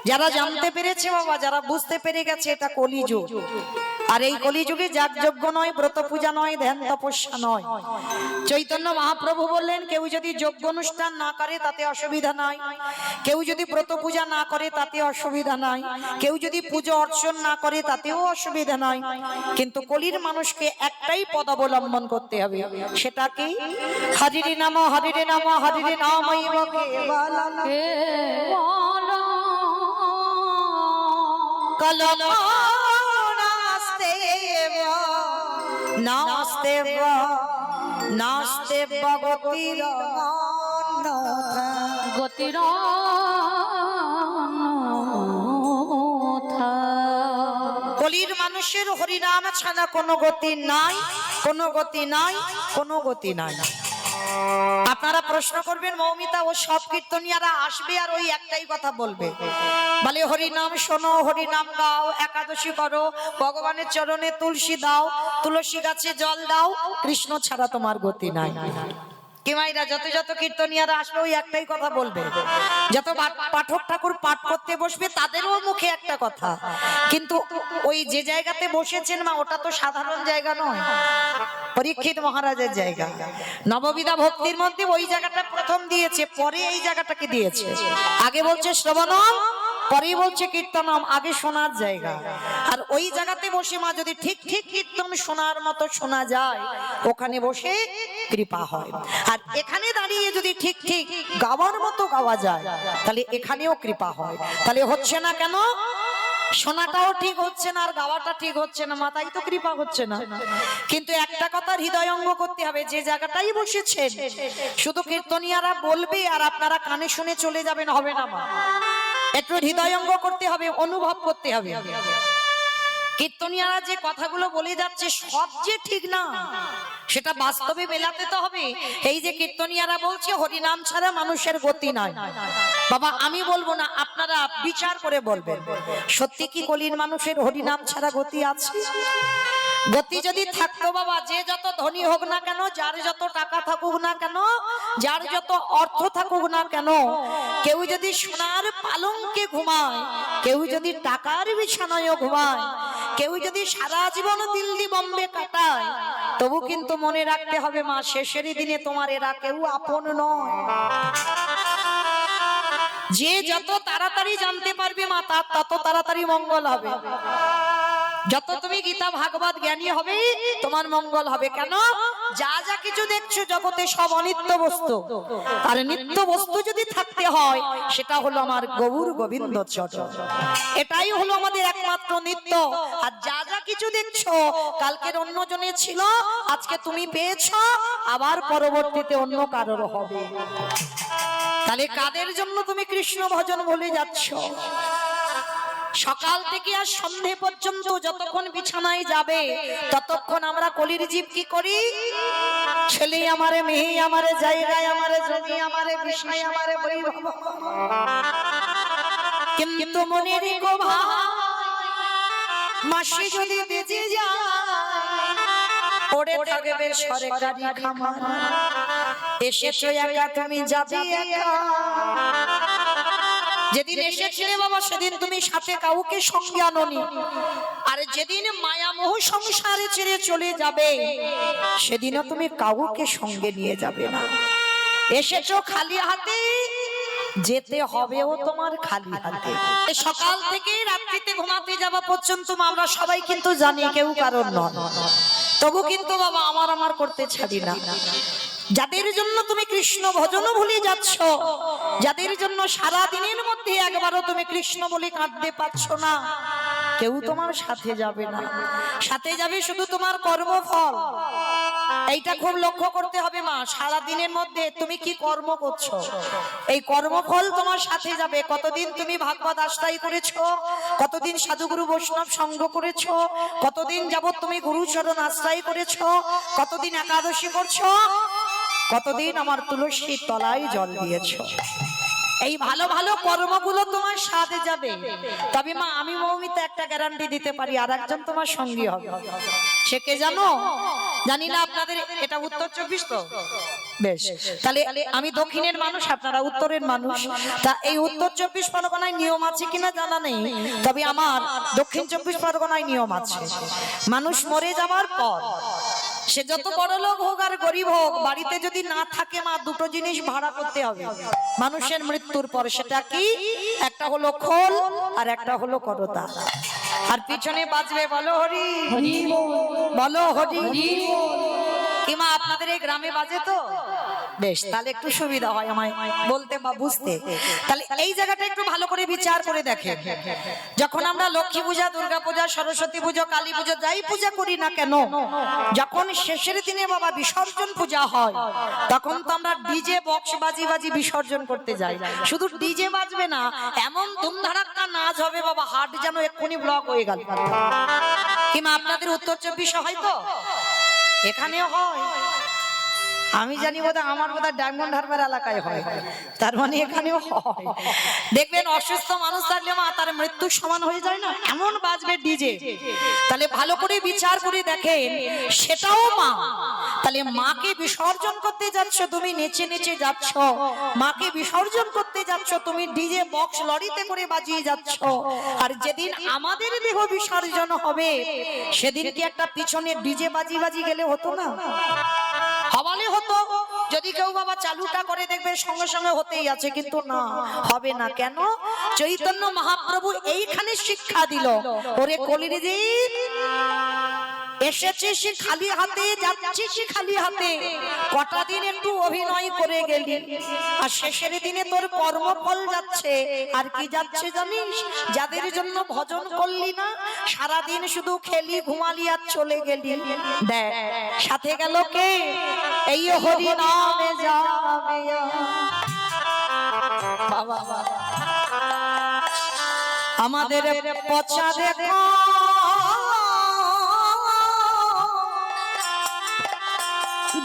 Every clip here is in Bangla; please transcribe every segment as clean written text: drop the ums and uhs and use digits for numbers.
যারা জানতে পেরেছে বাবা, যারা বুঝতে পেরে গেছে এটা কলিযুগ। আর এই কলিযুগে যাগযজ্ঞ নয়, ব্রত পূজা নয়, ধ্যান তপস্যা নয়। চৈতন্য মহাপ্রভু বললেন, কেউ যদি যজ্ঞ অনুষ্ঠান না করে তাতে অসুবিধা নাই, কেউ যদি ব্রত পূজা না করে তাতে অসুবিধা নাই, কেউ যদি পুজো অর্চন না করে তাতেও অসুবিধা নাই, কিন্তু কলির মানুষকে একটাই পদ অবলম্বন করতে হবে, সেটা কি? হরিরে নাম, হরিরে নাম, হরিরে নামৈব কেবলম কলম নাস্তেব নাস্তেব গতির গতির কলির মানুষের হরিনাম ছাড়া কোনো গতি নাই, কোনো গতি নাই, কোনো গতি নাই। আপনারা প্রশ্ন করবেন, মৌমিতা ও সব কীর্তনিয়ারা আসবে আর ওই একটাই কথা বলবে, বলে হরিনাম শোনো, হরিনাম গাও, একাদশী করো, ভগবানের চরণে তুলসী দাও, তুলসী গাছে জল দাও, কৃষ্ণ ছাড়া তোমার গতি নাই। কি মাইরা, যত যত কীর্তনিয়ারা আসবে ওই একটাই কথা বলবে, যত পাঠক ঠাকুর পাঠ করতে বসবে তাদেরও মুখে একটা কথা। কিন্তু ওই যে জায়গাতে বসেছেন মা, ওটা তো সাধারণ জায়গা নয়, পরীক্ষিত মহারাজের জায়গা। নববিধা ভক্তির মধ্যে ওই জায়গাটা প্রথম দিয়েছে, পরে এই জায়গাটাকে দিয়েছে। আগে বলছে শ্রবণম, পরে বলছে কীর্তনম, আগে শোনার জায়গা। আর ওই জায়গাতে বসে মা যদি ঠিক ঠিক কীর্তন শোনার মতো শোনা যায়, ওখানে বসে কৃপা হয়। আর এখানে দাঁড়িয়ে যদি ঠিক ঠিক গাওয়ার মতো গাওয়া যায়, তাহলে এখানেও কৃপা হয়। তাহলে হচ্ছে না কেন? শোনাটাও ঠিক হচ্ছে না আর গাওয়াটা ঠিক হচ্ছে না, মাথায় তো কৃপা হচ্ছে না। কিন্তু একটা কথা হৃদয়ঙ্গ করতে হবে, যে জায়গাটাই বসেছেন শুধু কীর্তনিয়ারা বলবে আর আপনারা কানে শুনে চলে যাবেন, হবে না মা। একটু হৃদয়ঙ্গ করতে হবে, অনুভব করতে হবে। কীর্তনিয়ারা যে কথাগুলো বলে যাচ্ছে সব যে ঠিক না, সেটা বাস্তবে মেলাতে তো হবে। এই যে কীর্তনিয়ারা বলছে হরিনাম ছাড়া মানুষের গতি নাই, বাবা আমি বলবো না, আপনারা বিচার করে বলবেন, সত্যি কি কলির মানুষের হরিনাম ছাড়া গতি আছে? গতি যদি থাকতো বাবা, যে যত ধনী হোক না কেন, যার যত টাকা থাকুক না কেন, যার যত অর্থ থাকুক না কেন, কেউ যদি সোনার পালঙ্কে ঘুমায়, কেউ যদি টাকার বিছানায় ঘুমায়, কেউ যদি সারা জীবন দিল্লি বোম্বে কাটায়, তবু কিন্তু মনে রাখতে হবে মা, শেষের দিনে তোমার এরা কেউ আপন নয়। যে যত তাড়াতাড়ি জানতে পারবে মা, তার তত তাড়াতাড়ি মঙ্গল হবে। যত তুমি গীতা ভাগবত জ্ঞানী হবে, তোমার মঙ্গল হবে। কেন? যা যা কিছু দেখছো জগতে সব অনিত্য বস্তু, আর নিত্য বস্তু যদি থাকতে হয়, সেটা হলো আমার গৌর গোবিন্দ চরণ, এটাই হলো আমাদের একমাত্র নিত্য। আর যা যা কিছু দেখছো, কালকের অন্য জনে ছিল, আজকে তুমি পেয়েছো, আবার পরবর্তীতে অন্য কারোর হবে। তাহলে কাদের জন্য তুমি কৃষ্ণ ভজন বলে যাচ্ছ? সকাল থেকে আর সন্ধে পর্যন্ত যতক্ষণ বিছানায় যাবে, ততক্ষণ আমরা কলির জীব কি করি? ছেলে আমারে, মেয়ে আমারে, জায়গায় আমারে, জমি আমারে, বিষয় আমারে, বৈভব। কিন্তু মনে রেখো ভাই, মাসে যদি বেঁচে যায়, পড়ে থাকবে সরকারি খামার। এসেছো একা, তুমি যাবে একা। যেদিন এসেছিলে বাবা, সেদিন তুমি সাথে কাউকে সঙ্গে আনোনি। আর যেদিন মায়ামোহ সংসারে ছেড়ে চলে যাবে, সেদিনও তুমি কাউকে সঙ্গে নিয়ে যাবে না। এসেছো খালি হাতে, যেতে হবেও তোমার খালি হাতে। সকাল থেকে রাত্রিতে ঘুমাতে যাওয়া পর্যন্ত আমরা সবাই কিন্তু জানি কেউ কারণ নয়, তবু কিন্তু বাবা আমার করতে ছাড়ি না। যাদের জন্য তুমি কৃষ্ণ ভজন ভুলে যাচ্ছ, যাদের জন্য সারা দিনের মধ্যে একবারও তুমি কৃষ্ণ বলে কাঁদতে পারছ না, কেউ তোমার সাথে যাবে না। সাথে যাবে শুধু তোমার কর্মফল। এইটা খুব লক্ষ্য করতে হবে মা, সারা দিনের মধ্যে তুমি কি কর্ম করছো, এই কর্মফল তোমার সাথে যাবে। কতদিন তুমি ভাগবত আশ্রয় করেছো, কতদিন সাধুগুরু বৈষ্ণব সঙ্গ করেছো, কতদিন যাবত তুমি গুরুচরণ আশ্রয় করেছো, কতদিন একাদশী করছো, কতদিন আমার তুলসীর তলায় জল দিয়েছো। এই ভালো ভালো কর্মগুলো তোমার সাথে যাবে। তবে মা আমি মৌমিতা একটা গ্যারান্টি দিতে পারি, আর একজন তোমার সঙ্গী হবে। সে কে জানো? জানি না আপনাদের এটা উত্তর 24 তো বেশ, তাহলে আমি দক্ষিণের মানুষ, আপনারা উত্তরের মানুষ। তা এই উত্তর 24 পরগনায় নিয়ম আছে কিনা জানা নেই, তবে আমার দক্ষিণ 24 পরগনায় নিয়ম আছে। মানুষ মরে যাওয়ার পর সে যত বড় লোক হোক আর গরিব হোক, বাড়িতে যদি না থাকে মা, দুটো জিনিস ভাড়া করতে হবে মানুষের মৃত্যুর পর। সেটা কি? একটা হলো খোল আর একটা হলো করতা। আর পিছনে বাজবে বলো হরি হরি, বলো হরি হরি। কি মা আপনাদের এই গ্রামে বাজে তো? বেশ, তাহলে একটু সুবিধা হয় আমায় বলতে বা বুঝতে। তাহলে এই জায়গাটা একটু ভালো করে বিচার করে দেখেন। যখন আমরা লক্ষ্মী পূজা, দুর্গা পূজা, সরস্বতী পূজা, কালী পূজা যাই পূজা করি না কেন, যখন শেষের দিনে বাবা বিসর্জন পূজা হয়, তখন তো আমরা ডিজে বক্স বাজি বাজি বিসর্জন করতে যাই। শুধু ডিজে বাজবে না, এমন ধুমধাড়াক্কা নাচ হবে বাবা, হাট যেন এক্ষুনি ব্লক হয়ে গেল। কিংবা আপনাদের উত্তর 24 হয় তো? এখানেও হয় আমি জানি, বোধহয় আমার বোধহয় ডায়মন্ড হারবার এলাকায় হয়, তার মানে এখানেও হয়। দেখবেন অসুস্থ মানুষ থাকলে মা তার মৃত্যুর সমান হয়ে যায় না, এমন বাজবে ডিজে। তাহলে ভালো করে বিচার করে দেখেন, সেটাও মা। তাহলে মাকে বিসর্জন করতে যাচ্ছ তুমি, নেচে নেচে যাচ্ছ, মাকে বিসর্জন করতে যাচ্ছ তুমি ডিজে বক্স লরিতে করে বাজিয়ে যাচ্ছ। আর যেদিন আমাদের দেহ বিসর্জন হবে, সেদিন কি একটা পিছনে ডিজে বাজি বাজি গেলে হতো না? হওয়ালে হতো। যদি কেউ বাবা চালুটা করে দেখবে সঙ্গে সঙ্গে হতেই আছে, কিন্তু না, হবে না। কেন? চৈতন্য মহাপ্রভু এইখানে শিক্ষা দিল, ওরে কলির জীব, এসেছিস খালি হাতে, যাচ্ছিস খালি হাতে, কটা দিন একটু অভিনয় করে গেলি, আর শেষের দিনে তোর কর্মফল যাচ্ছে। আর কি যাচ্ছে জানিস? যাদের জন্য ভজন করলি না, সারাদিন শুধু খেলি ঘুমালি আর চলে গেলি, দেখ সাথে গেল কে? এই হরি নামে যাবে বাবা। আমাদের পচা দেখো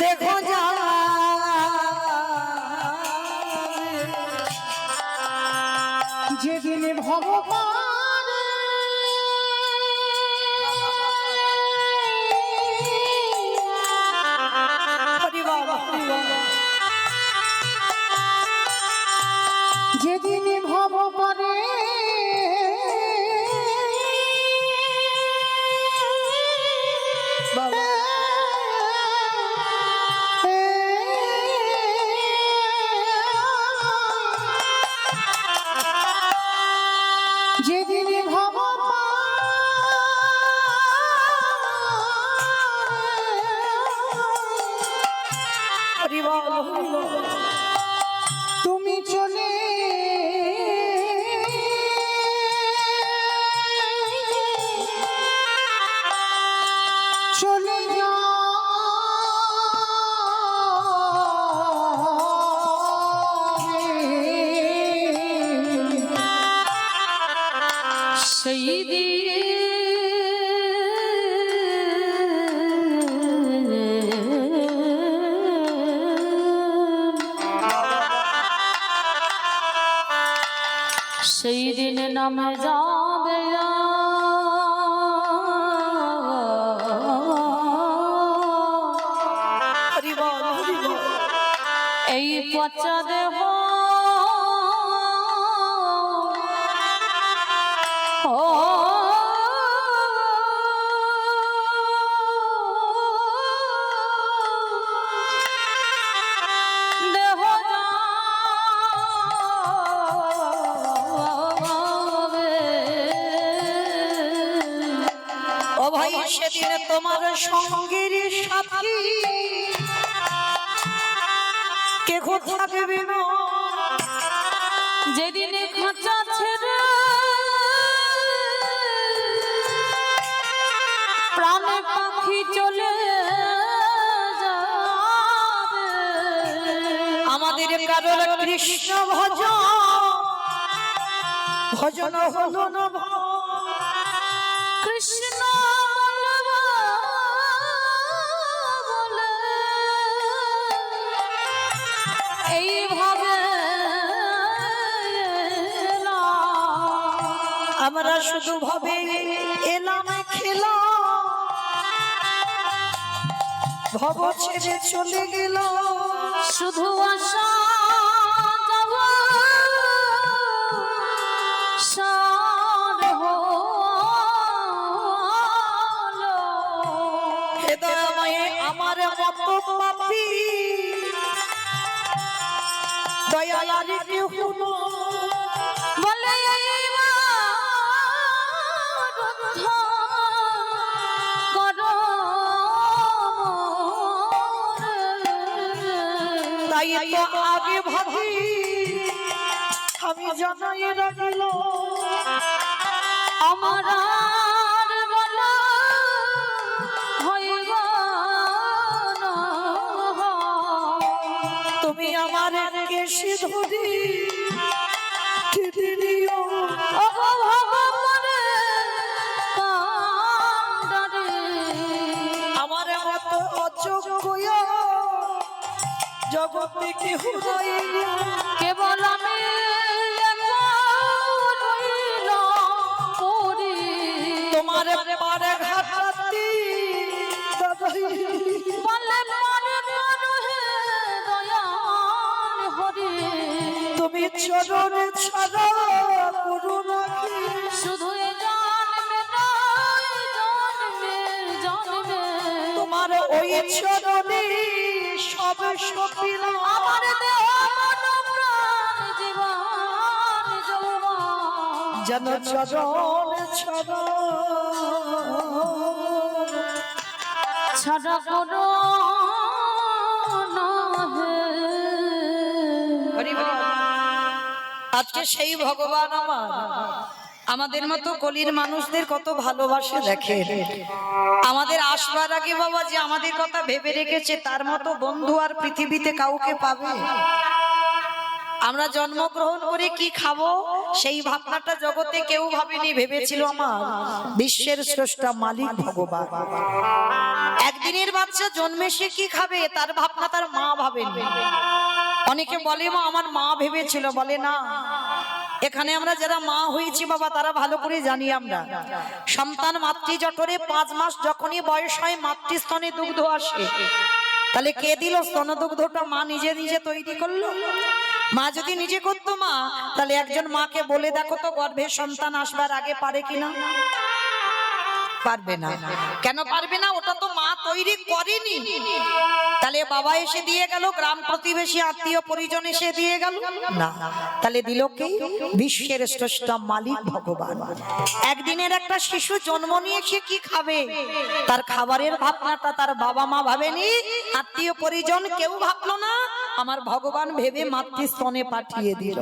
দেখো যা, যেদিন ভগবান যেদিন ভগবানে যেদিন তুমি চলে চলে সেই দিন সেই দিন নামে যাবে এই পচা দেহ, সেদিন তোমার সঙ্গের সাথী কে থাকবে না, যেদিন খাঁচা ছেড়ে প্রাণে পাখি চলে যাবে। আমাদের কারোর কৃষ্ণ ভজন ভজন হলো না, কৃষ্ণ এইভাবে আমরা শুধু ভাবে এলাম খেলা, ভব ছেড়ে চলে গেল। শুধু আশা যাওয়া সার হলো। হে দয়াময় আমার মতো পাপী দয়াল আর কেউ না। বলে এইবার উদ্ধার করো মোরে। তাই তো আগে ভাবি আমি জানাই রাখিল, আমার আর বলা হইব না। তুমি আমার কেশে ধরি টেনে নিও। ওগো ভগবানে কান্ডারে আমার মতো অযোগ্য জগতে কেহ নাই, কেবল আমি তোমার পারে ঘাটাতে তুমি চরণে ছাড়া করুণা কি। শুধু এ জন্মে নয়, জন্মের জন্মে তোমার ওই চরণে সব সপিলা। আমার দেহ মন প্রাণ জীবন যৌবন যেন চরণ ছাড়া ছাড়া করো না হে। আজকে সেই ভগবান আমাদের মতো কলির মানুষদের কত ভালোবাসে দেখে। আমাদের আসবার আগে বাবা যে আমাদের কথা ভেবে রেখেছে তার মতো বন্ধু আর পৃথিবীতে কাউকে পাবে? আমরা জন্মগ্রহণ করে কি খাবো সেই ভাবনাটা জগতে কেউ ভাবেনি। ভেবেছিল আমার বিশ্বের স্রষ্টা মালিক ভগবান। একদিনের বাচ্চা জন্মে সে কি খাবে তার ভাবনা তার মা ভাবেনি। অনেকে বলে মা আমার মা ভেবেছিল, বলে না। এখানে আমরা যারা মা হয়েছি বাবা তারা ভালো করে জানি, আমরা সন্তান মাতৃ জঠরে 5 মাস যখনই বয়স হয় মাতৃস্তনে দুগ্ধ আসে, তাহলে কে দিল স্তন দুগ্ধটা? মা নিজে নিজে তৈরি করলো। মা যদি নিজে করতো মা, তাহলে একজন মাকে বলে দেখো তো গর্ভে সন্তান আসবার আগে পারে কিনা? পারবে না। কেন পারবে না? ওটা তো মা তৈরি করেনি। তাহলে বাবা এসে দিয়ে গেল, গ্রাম প্রতিবেশী আত্মীয় পরিজন এসে দিয়ে গেল না, তাহলে দিল কে? বিশ্বের স্রষ্টা মালিক ভগবান। একদিনের একটা শিশু জন্ম নিয়ে সে কি খাবে তার খাবারের ভাবনাটা তার বাবা মা ভাবেনি, আত্মীয় পরিজন কেউ ভাবলো না, আমার ভগবান ভেবে মাতৃস্তনে পাঠিয়ে দিল।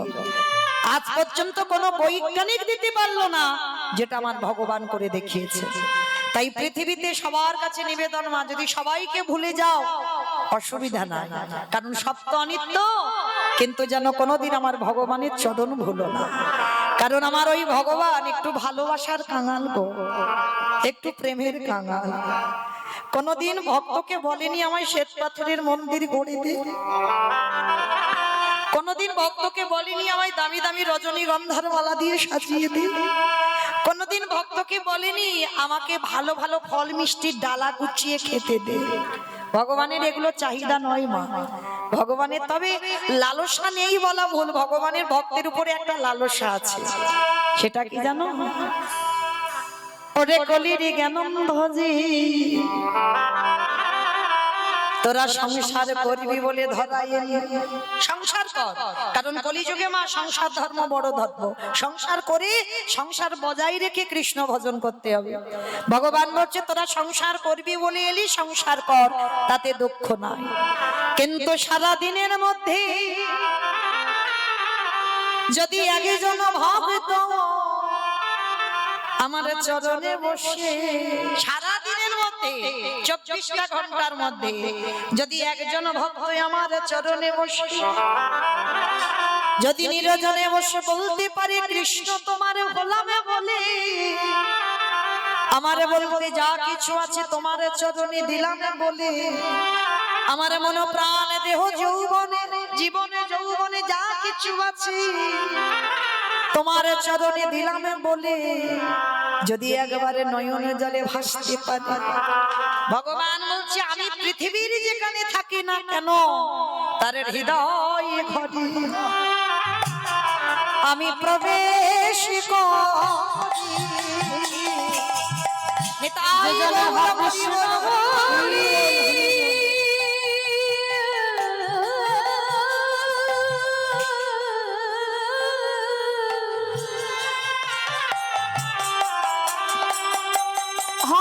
আজ পর্যন্ত কোনো বৈজ্ঞানিক দিতে পারলো না যেটা আমার ভগবান করে দেখিয়েছে। তাই পৃথিবীতে সবার কাছে নিবেদন, মা যদি সবাইকে ভুলে যাও অসুবিধা নাই, কারণ সব তো অনিত্য, কিন্তু যেন কোনোদিন আমার ভগবানের চরণ ভুলো না। কারণ আমার ওই ভগবান একটু ভালোবাসার কাঙাল গো, একটু প্রেমের কাঙাল। কোনোদিন ভক্তকে বলেনি আমায় শ্বেত পাথরের মন্দির গড়ে দে, কোনদিন ভক্তকে বলেনি আমায় দামি দামি রজনীগন্ধার মালা দিয়ে সাজিয়ে দে, কোনদিন ভক্তকে বলেনি আমাকে ভালো ভালো ফল মিষ্টির ডালা গুছিয়ে খেতে দে। ভগবানের এগুলো চাহিদা নয় মা, ভগবানের তবে লালসা নেই বলা ভুল, ভগবানের ভক্তের উপরে একটা লালসা আছে। সেটা কি জানো? ওরে কলির জ্ঞানন্ধজি তোরা সংসার করবি বলে ধরাই সংসার কর, কারণ কলিযুগে মা সংসার ধর্ম বড় ধর্ম। সংসার করে সংসার বজায় রেখে কৃষ্ণ ভজন করতে হবে। ভগবান বলছে তোরা সংসার করবি বলে এলি, সংসার কর, তাতে দুঃখ নাই। কিন্তু সারা দিনের মধ্যে যদি একজন ভক্ত আমার চরণে বসে সারা দিনের মধ্যে 24টা ঘন্টার মধ্যে যদি একজন ভক্ত আমার চরণে বসে যদি নিরজনে বসে বলতে পারে কৃষ্ণ তোমার গোলামে বলে, আমারে বলতে যা কিছু আছে তোমার চরণে দিলাম বলে, আমার মন প্রাণ দেহ যৌবনে জীবনে যৌবনে যা কিছু আছে তোমার চরণে দিলাম বলে যদি একবারে নয়নে জলে ভাসতে পারি। ভগবান বলছে আমি পৃথিবীর যেখানে থাকি না কেন তার হৃদয় ঘরে আমি প্রবেশ করি। নিতাই গৌর হরি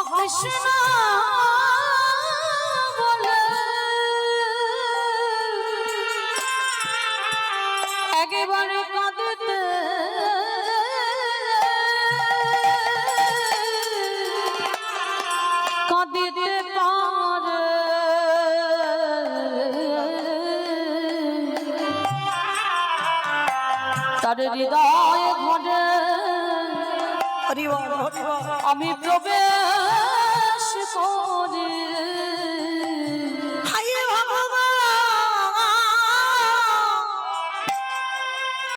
কৃষ্ণ বলে একেবারে কাঁদতে কাঁদিতে পারে তার হৃদয় ঘরে হরি বল, হরি বল। আমি প্রবেশ করি